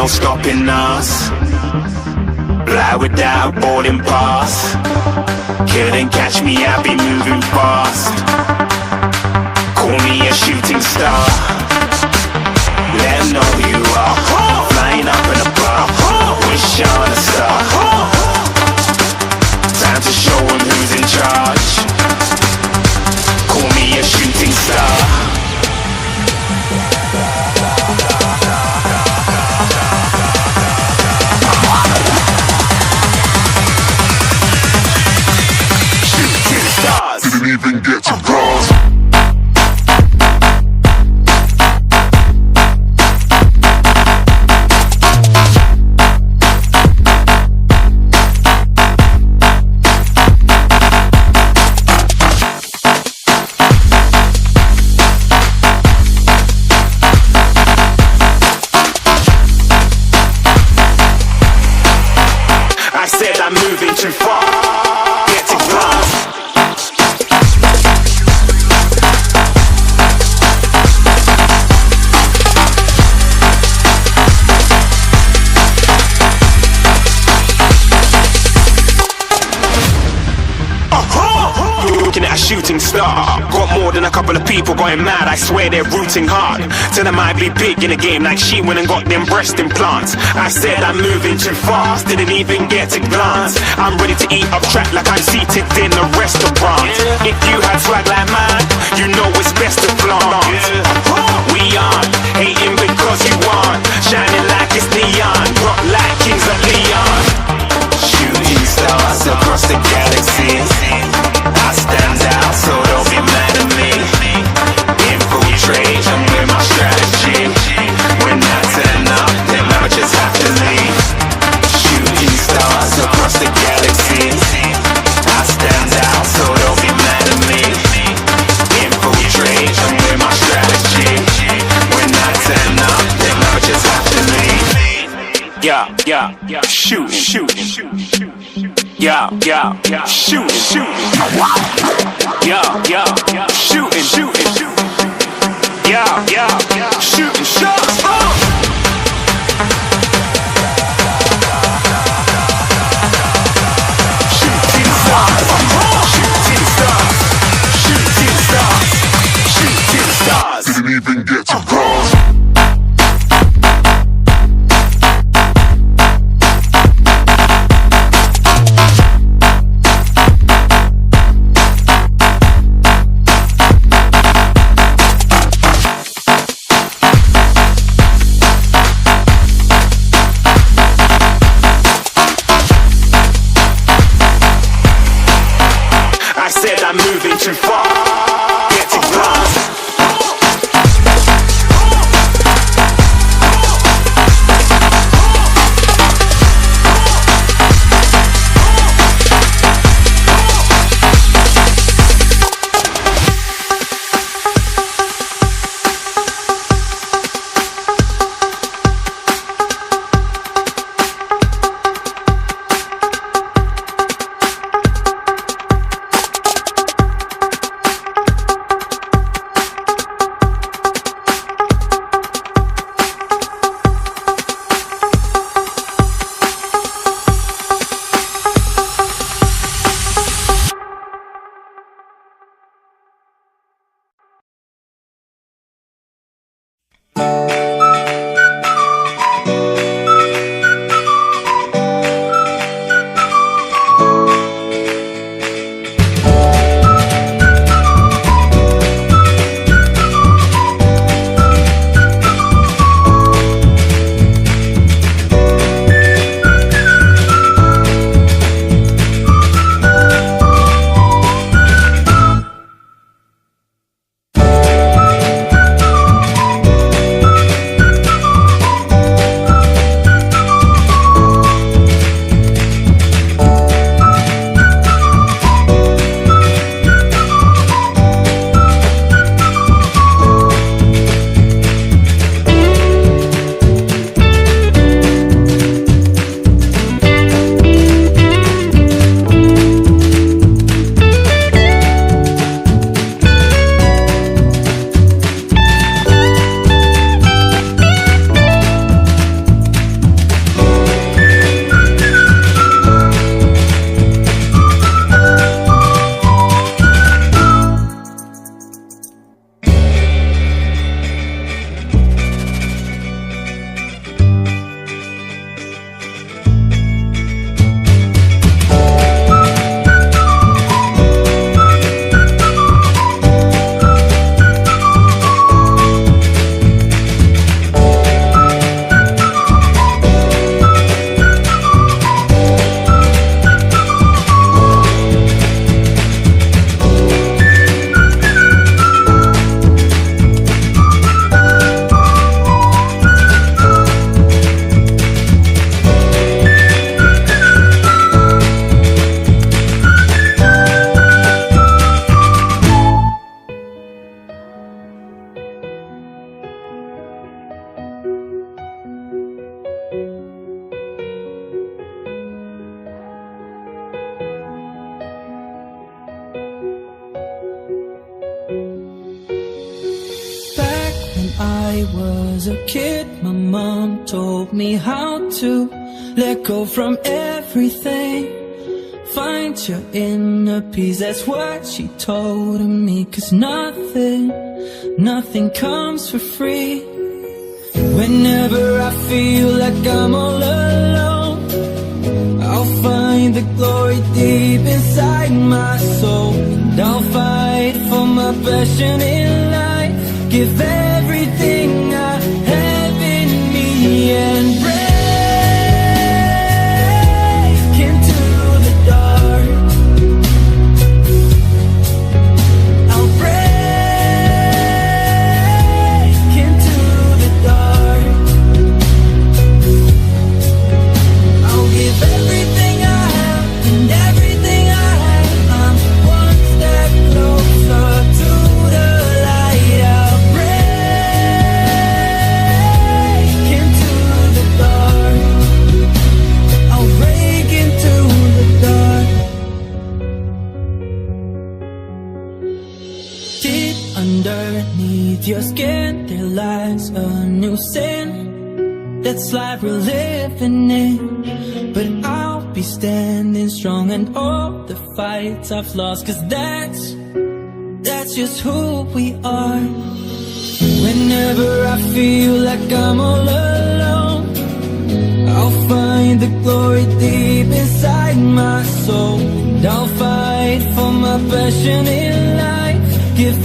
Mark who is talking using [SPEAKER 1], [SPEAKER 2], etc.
[SPEAKER 1] stopping us. Fly without boarding pass. Couldn't catch me, I'll be moving fast. Call me a shooting star. Let 'em know who you are. Flying up in a bar. Wish on a star. Time to show 'em who's in charge. Call me a shooting star.
[SPEAKER 2] Didn't even get to cross.
[SPEAKER 1] I said I'm moving too far. Get to glass. Looking at a shooting star. Got more than a couple of people going mad. I swear they're rooting hard. Tell them I'd be big in the game like she went and got them breast implants. I said I'm moving too fast. Didn't even get a glance. I'm ready to eat up track like I'm seated in a restaurant. If you had swag like mine, you know it's best to flaunt. We aren't hating because you aren't. Shining like it's neon. Rock like kings of Leon. Shooting stars across the galaxy. I stand out, so don't be mad at me. Infiltrate, I'm with my strategy. When I turn up, then I just have to leave. Shooting stars across the galaxy. I stand out, so don't be mad at me. Infiltrate, I'm with my strategy. When I turn up, then I just have to leave. Yeah, shooting. Yeah, shooting. Yeah, shooting. Yeah, shooting shots. Shooting stars.
[SPEAKER 2] Didn't even get to cross.
[SPEAKER 3] was a kid, my mom told me how to let go from everything. Find your inner peace, that's what she told me. 'Cause nothing comes for free. Whenever I feel like I'm all alone, I'll find the glory deep inside my soul. And I'll fight for my passion in life, give everything I have in me and break into the dark. I'll break into the dark. I'll give everything I have and everything I have. I'm one step closer to the light. I'll break into the dark. I'll break into the dark. Deep underneath your skin, there lies a new sin. That's life we're living in. But I'll be standing strong and all the fights I've lost. 'Cause that's just who we are. Whenever I feel like I'm all alone, I'll find the glory deep inside my soul. And I'll fight for my passion in life, give